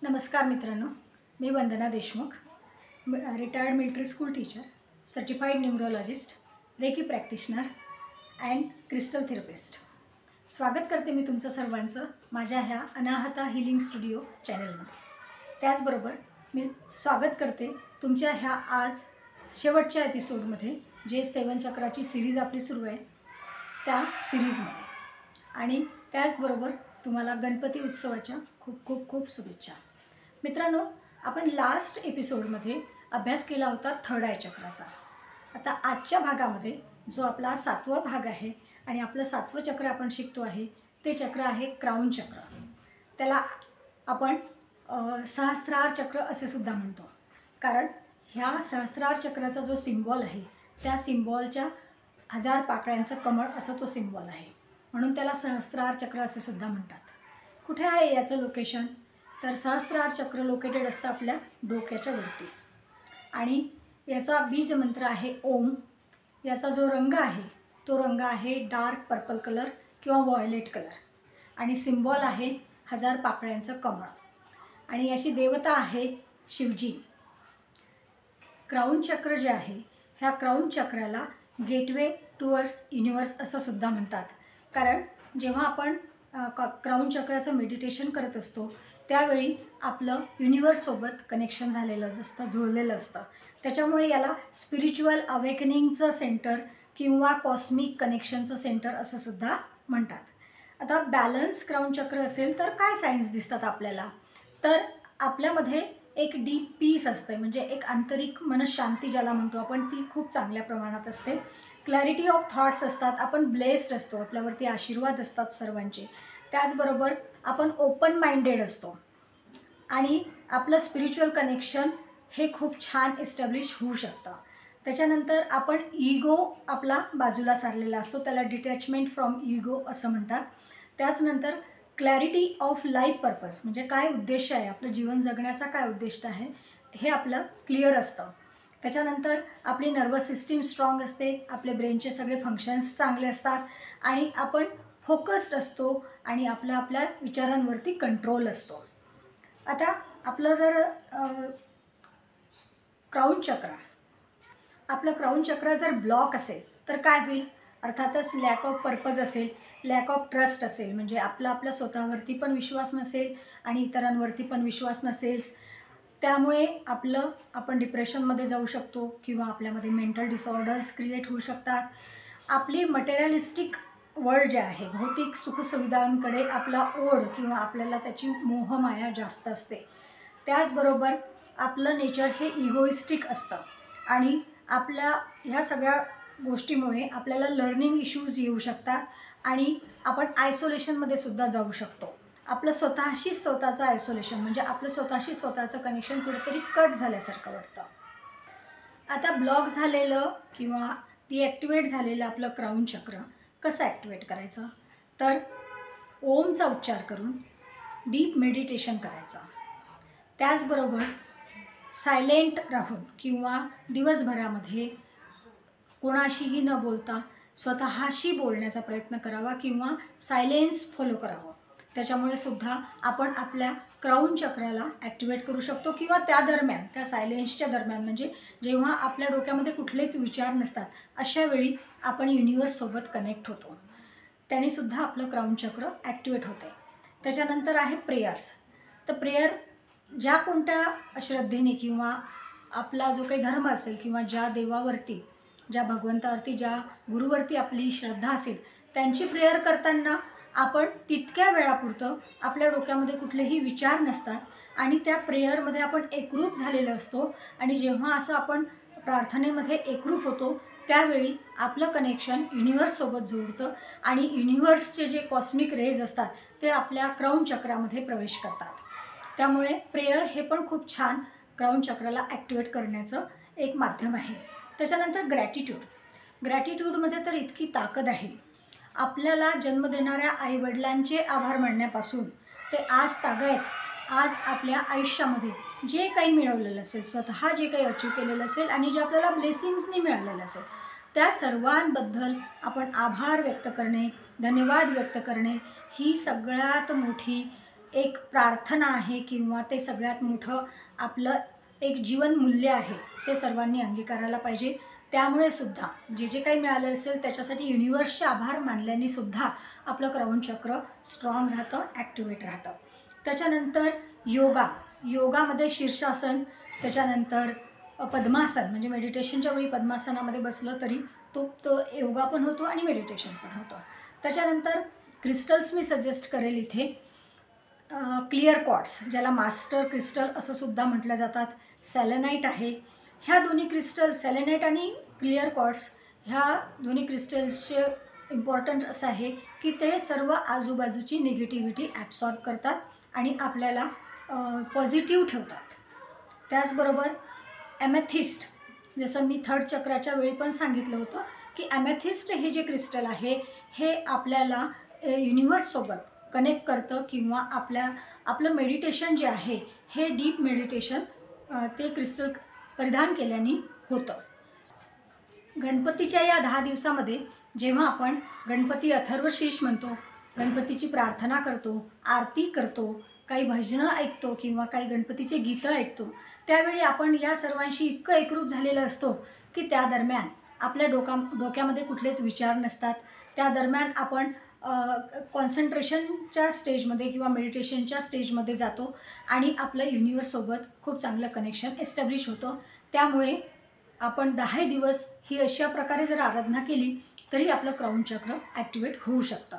नमस्कार मित्रांनो, मी Vandana Deshmukh, retired military school teacher, certified numerologist, reiki practitioner and crystal therapist. स्वागत करते मी तुमचं सर्वांचं माझ्या ह्या अनाहता हिलिंग स्टुडिओ चॅनलमध्ये. त्याचबरोबर मी स्वागत करते तुमच्या ह्या आज शेवटच्या एपिसोडमध्ये, जे 7 चक्राची सिरीज आपली सुरू आहे त्या सिरीजमध्ये. आणि त्याचबरोबर तुम्हाला गणपती उत्सवाच्या खूप खूप खूप शुभेच्छा. मित्रांनो, आपण लास्ट एपिसोडमध्ये अभ्यास केला होता थर्ड आय चक्राचा. आता आजच्या भागामध्ये जो आपला 7वा भाग आहे आणि आपलं 7वं चक्र आपण शिकतो आहे ते चक्र आहे क्राऊन चक्र. त्याला आपण सहस्त्रार चक्र असे सुद्धा म्हणतो, कारण ह्या सहस्त्रार चक्राचा जो सिम्बॉल आहे त्या सिम्बॉलच्या 1000 पाकळ्यांचं कमळ असं तो सिम्बॉल आहे, म्हणून त्याला सहस्त्रार चक्र असे सुद्धा म्हणतात. कुठे आहे याचं लोकेशन? तर सहस्त्रार चक्र लोकेटेड असतं आपल्या डोक्याच्या वरती, आणि याचा बीज मंत्र आहे ओम. याचा जो रंग आहे तो रंग आहे डार्क पर्पल कलर किंवा व्हायोलेट कलर, आणि सिम्बॉल आहे 1000 पाकळ्यांचं कमळ, आणि याची देवता आहे शिवजी. क्राऊन चक्र जे आहे ह्या क्राऊन चक्राला गेटवे टुवर्ड्स युनिवर्स असं सुद्धा म्हणतात, कारण जेव्हा आपण क्राऊन चक्राचं मेडिटेशन करत असतो त्यावेळी आपलं युनिवर्ससोबत कनेक्शन झालेलं असतं, जुळलेलं असतं. त्याच्यामुळे याला स्पिरिच्युअल अवेकनिंगचं सेंटर किंवा कॉस्मिक कनेक्शनचं सेंटर असं सुद्धा म्हणतात. आता बॅलन्स क्राऊन चक्र असेल तर काय सायन्स दिसतात आपल्याला? तर आपल्यामध्ये एक डीप पीस असते, म्हणजे एक आंतरिक मनशांती ज्याला म्हणतो आपण, ती खूप चांगल्या प्रमाणात असते. क्लॅरिटी ऑफ थॉट्स असतात, आपण ब्लेस्ड असतो, आपल्यावरती आशीर्वाद असतात सर्वांचे. त्याचबरोबर आपण ओपन माइंडेड असतो, आणि आपलं स्पिरिच्युअल कनेक्शन हे खूप छान एस्टॅब्लिश होऊ शकतं. त्याच्यानंतर आपण इगो आपला बाजूला सारलेला असतो, त्याला डिटॅचमेंट फ्रॉम इगो असं म्हणतात. त्याचनंतर क्लॅरिटी ऑफ लाईफ पर्पज, म्हणजे काय उद्देश आहे, आपलं जीवन जगण्याचा काय उद्देश आहे हे आपलं क्लिअर असतं. त्याच्यानंतर आपली नर्वस सिस्टीम स्ट्रॉंग असते, आपले ब्रेनचे सगळे फंक्शन्स चांगले असतात, आणि आपण फोकस्ड असतो, आणि आपल्या विचारांवरती कंट्रोल असतो. आता आपलं जर क्राऊन चक्र जर ब्लॉक असेल तर काय होईल? अर्थातच लॅक ऑफ पर्पज असेल, लॅक ऑफ ट्रस्ट असेल, म्हणजे आपल्या स्वतःवरती पण विश्वास नसेल आणि इतरांवरती पण विश्वास नसेल. त्यामुळे आपण डिप्रेशनमध्ये जाऊ शकतो, किंवा आपल्यामध्ये मेंटल डिसऑर्डर्स क्रिएट होऊ शकतात. आपली मटेरियलिस्टिक वर्ल्ड जे आहे, भौतिक सुखसुविधांकडे आपला ओढ किंवा आपल्याला त्याची मोहमाया जास्त असते. त्याचबरोबर आपलं नेचर हे इगोइस्टिक असतं, आणि आपल्या ह्या सगळ्या गोष्टीमुळे आपल्याला लर्निंग इश्यूज येऊ शकतात, आणि आपण आयसोलेशनमध्ये सुद्धा जाऊ शकतो. आपलं स्वतःचं आयसोलेशन, म्हणजे आपलं स्वतःचं कनेक्शन कुठेतरी कट झाल्यासारखं वाटतं. आता ब्लॉक झालेलं किंवा डिॲक्टिवेट झालेलं आपलं क्राऊन चक्र कसं ॲक्टिवेट करायचं? तर ओमचा उच्चार करून डीप मेडिटेशन करायचं. त्याचबरोबर सायलेंट राहून किंवा दिवसभरामध्ये कोणाशीही न बोलता स्वतःशी बोलण्याचा प्रयत्न करावा, किंवा सायलेन्स फॉलो करावं. त्याच्यामुळे सुद्धा आपण आपल्या क्राऊन चक्राला ॲक्टिवेट करू शकतो, किंवा त्या सायलेन्सच्या दरम्यान, म्हणजे जेव्हा आपल्या डोक्यामध्ये कुठलेच विचार नसतात अशा वेळी आपण युनिवर्ससोबत कनेक्ट होतो, त्यानेसुद्धा आपलं क्राऊन चक्र ॲक्टिवेट होते. त्याच्यानंतर आहे प्रेयर्स. तर प्रेयर ज्या कोणत्या श्रद्धेने किंवा आपला जो काही धर्म असेल, किंवा ज्या देवावरती, ज्या भगवंतावरती, ज्या गुरुवरती आपली श्रद्धा असेल, त्यांची प्रेयर करताना आपण तितक्या वेळापुरतं आपल्या डोक्यामध्ये कुठलेही विचार नसतात, आणि त्या प्रेयरमध्ये आपण एकरूप झालेलं असतो. आणि जेव्हा असं आपण प्रार्थनेमध्ये एकरूप होतो त्यावेळी आपलं कनेक्शन युनिवर्ससोबत जोडतं, आणि युनिवर्सचे जे कॉस्मिक रेज असतात ते आपल्या क्राऊन चक्रामध्ये प्रवेश करतात. त्यामुळे प्रेयर हे पण खूप छान क्राऊन चक्राला ॲक्टिवेट करण्याचं एक माध्यम आहे. त्याच्यानंतर ग्रॅटिट्यूडमध्ये तर इतकी ताकद आहे. आपल्याला जन्म देणाऱ्या आईवडिलांचे आभार मानण्यापासून ते आज आपल्या आयुष्यामध्ये जे काही मिळवलेलं असेल, स्वतः जे काही अचीव केलेलं असेल, आणि जे आपल्याला ब्लेसिंग्सनी मिळालेलं असेल, त्या सर्वांबद्दल आपण आभार व्यक्त करणे, धन्यवाद व्यक्त करणे, ही सगळ्यात मोठी एक प्रार्थना आहे किंवा ते सगळ्यात मोठं आपलं एक जीवनमूल्य आहे, ते सर्वांनी अंगीकारायला पाहिजे. त्यामुळे सुद्धा जे जे काही मिळालं असेल त्याच्यासाठी युनिवर्सचे आभार मानल्याने सुद्धा आपलं क्राऊन चक्र स्ट्रॉंग राहतं, ॲक्टिवेट राहतं. त्याच्यानंतर योगामध्ये शीर्षासन, त्याच्यानंतर पद्मासन, म्हणजे मेडिटेशनच्या वेळी पद्मासनामध्ये बसलं तरी तो योगा पण होतो आणि मेडिटेशन पण होतं. त्याच्यानंतर क्रिस्टल्स मी सजेस्ट करेल इथे. क्लिअर क्वार्ट्स, ज्याला मास्टर क्रिस्टल असं सुद्धा म्हटलं जातात, सेलेनाईट आहे. ह्या दोन्ही क्रिस्टल, सेलेनाईट आणि क्लिअर क्वार्ट्स, ह्या दोन्ही क्रिस्टल्सचे इम्पॉर्टंट असं आहे की ते सर्व आजूबाजूची निगेटिव्हिटी ॲब्सॉर्ब करतात आणि आपल्याला पॉझिटिव्ह ठेवतात. त्याचबरोबर ॲमेथिस्ट, जसं मी 3rd चक्राच्या वेळी पण सांगितलं होतं की ॲमेथिस्ट हे जे क्रिस्टल आहे हे आपल्याला युनिवर्ससोबत कनेक्ट करतं किंवा आपलं मेडिटेशन जे आहे हे डीप मेडिटेशन ते क्रिस्टल परिधान केल्याने होतं. गणपतीच्या या 10 दिवसामध्ये जेव्हा आपण गणपती अथर्वशीर्ष म्हणतो, गणपतीची प्रार्थना करतो, आरती करतो, काही भजनं ऐकतो किंवा काही गणपतीचे गीतं ऐकतो, त्यावेळी आपण या सर्वांशी इतकं एकरूप झालेलं असतो की त्या दरम्यान आपल्या डोक्यामध्ये कुठलेच विचार नसतात. त्या दरम्यान आपण कॉन्सन्ट्रेशनच्या स्टेजमध्ये किंवा मेडिटेशनच्या स्टेजमध्ये जातो आणि आपलं युनिवर्ससोबत खूप चांगलं कनेक्शन एस्टॅब्लिश होतं. त्यामुळे आपण 10 दिवस ही अशा प्रकारे जर आराधना केली तरी आपलं क्राऊन चक्र ॲक्टिवेट होऊ शकतं.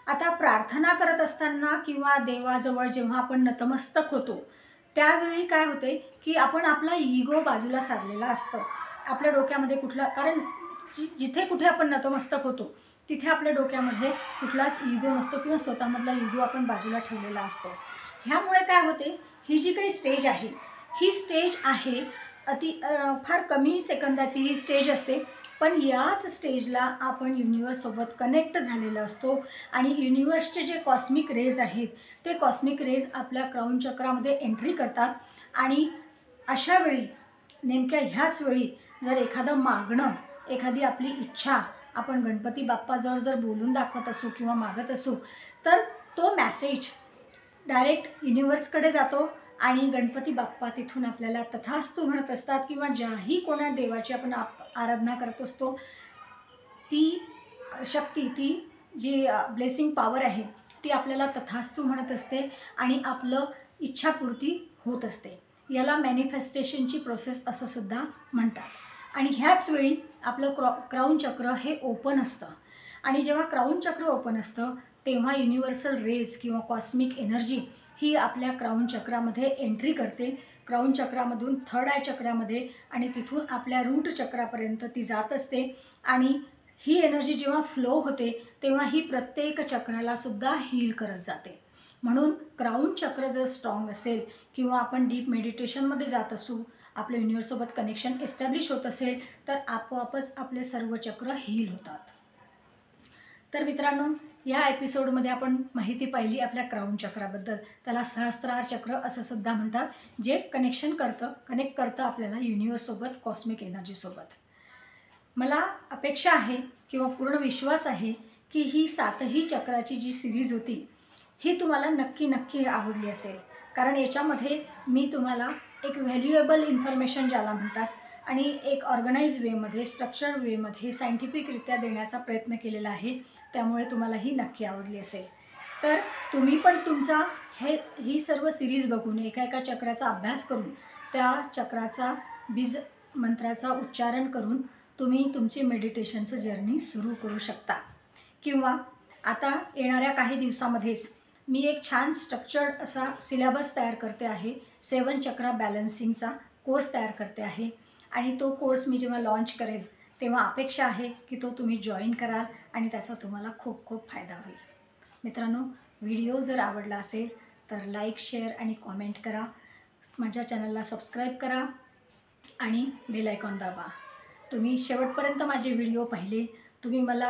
आता प्रार्थना करत असताना किंवा देवाजवळ जेव्हा आपण नतमस्तक होतो त्यावेळी काय होते की आपण आपला इगो बाजूला सारलेला असतो. आपल्या डोक्यामध्ये कारण जिथे कुठे आपण नतमस्तक होतो तिथे आपल्या डोक्यामध्ये कुठलाच इगो नसतो किंवा स्वतःमधला इगो आपण बाजूला ठेवलेला असतो. ह्यामुळे काय होते, ही जी काही स्टेज आहे ही स्टेज आहे फार कमी सेकंदाची ही स्टेज असते, पण याच स्टेजला आपण युनिवर्ससोबत कनेक्ट झालेलं असतो आणि युनिवर्सचे जे कॉस्मिक रेज आहेत ते कॉस्मिक रेज आपल्या क्राऊन चक्रामध्ये एंट्री करतात. आणि अशा वेळी, नेमक्या ह्याच वेळी जर एखादं मागणं, एखादी आपली इच्छा आपण गणपती बाप्पाजवळ जर बोलून दाखवत असू किंवा मागत असू तर तो मॅसेज डायरेक्ट युनिवर्सकडे जातो आणि गणपती बाप्पा तिथून आपल्याला तथास्तु म्हणत असतात किंवा ज्याही कोणा देवाची आपण आराधना करत असतो ती शक्ती, ती जी ब्लेसिंग पॉवर आहे ती आपल्याला तथास्तु म्हणत असते आणि आपलं इच्छापूर्ती होत असते. याला मॅनिफेस्टेशनची प्रोसेस असं सुद्धा म्हणतात. आणि ह्याच वेळी आपलं क्राऊन चक्र हे ओपन असतं आणि जेव्हा क्राऊन चक्र ओपन असतं तेव्हा युनिव्हर्सल रेज किंवा कॉस्मिक एनर्जी ही आपल्या क्राऊन चक्रामध्ये एंट्री करते. क्राऊन चक्रामधून 3rd आय चक्रामध्ये आणि तिथून आपल्या रूट चक्रापर्यंत ती जात असते आणि ही एनर्जी जेव्हा फ्लो होते तेव्हा ही प्रत्येक चक्राला सुद्धा हील करत जाते. म्हणून क्राऊन चक्र जर स्ट्रॉंग असेल किंवा आपण डीप मेडिटेशनमध्ये जात असू, आपल्या युनिवर्ससोबत कनेक्शन एस्टॅब्लिश होत असेल तर आपोआपच आपले सर्व चक्र हील होतात. तर मित्रांनो, या एपिसोडमध्ये आपण माहिती पाहिली आपल्या क्राऊन चक्राबद्दल. त्याला सहस्त्रार चक्र असं सुद्धा म्हणतात, जे कनेक्ट करतं आपल्याला युनिवर्ससोबत, कॉस्मिक एनर्जीसोबत. मला अपेक्षा आहे किंवा पूर्ण विश्वास आहे की ही 7ही चक्राची जी सिरीज होती ही तुम्हाला नक्की आवडली असेल. कारण याच्यामध्ये मी तुम्हाला एक व्हॅल्युएबल इन्फॉर्मेशन ज्याला म्हणतात आणि एक ऑर्गनाइज वेमध्ये, स्ट्रक्चर वेमध्ये सायंटिफिकरित्या देण्याचा प्रयत्न केलेला आहे. त्यामुळे तुम्हाला ही नक्की आवडली असेल. तर तुम्ही पण तुमचा ही सर्व सिरीज बघून एका चक्राचा अभ्यास करून त्या चक्राचा बीज मंत्राचा उच्चारण करून तुम्ही तुमची मेडिटेशनचं जर्नी सुरू करू शकता. किंवा आता येणाऱ्या काही दिवसामध्येच मी एक छान स्ट्रक्चर्ड असा सिलेबस तयार करते आहे. 7 चक्रा बॅलन्सिंगचा कोर्स तयार करते आहे आणि तो कोर्स मी जेव्हा लॉन्च करेल तेव्हा अपेक्षा आहे की तो तुम्ही जॉईन कराल आणि त्याचा तुम्हाला खूप फायदा होईल. मित्रांनो, व्हिडिओ जर आवडला असेल तर लाईक, शेअर आणि कॉमेंट करा. माझ्या चॅनलला सबस्क्राईब करा आणि बेल आयकॉन दाबा. तुम्ही शेवटपर्यंत माझे व्हिडिओ पाहिले, तुम्ही मला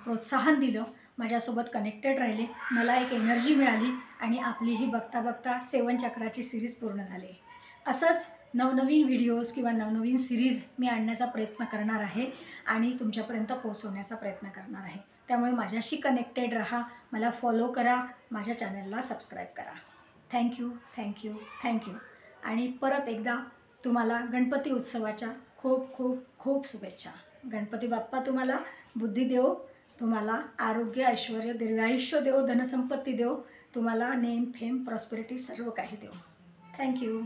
प्रोत्साहन दिलं, माझ्यासोबत कनेक्टेड राहिले, मला एक एनर्जी मिळाली आणि आपली ही बघता 7 चक्राची सिरीज पूर्ण झाली. असंच नवनवीन व्हिडिओज किंवा नवनवीन सिरीज मी आणण्याचा प्रयत्न करणार आहे आणि तुमच्यापर्यंत पोहोचवण्याचा प्रयत्न करणार आहे. त्यामुळे माझ्याशी कनेक्टेड राहा, मला फॉलो करा, माझ्या चॅनलला सबस्क्राईब करा. Thank you, thank you, thank you. आणि परत एकदा तुम्हाला गणपती उत्सवाच्या खूप खूप खूप शुभेच्छा. गणपती बाप्पा तुम्हाला बुद्धी देवो, तुम्हाला आरोग्य, ऐश्वर्य, दीर्घायुष्य देवो, धनसंपत्ती देवो, तुम्हाला नेम फेम प्रॉस्पेरिटी सर्व काही देवो. थँक्यू.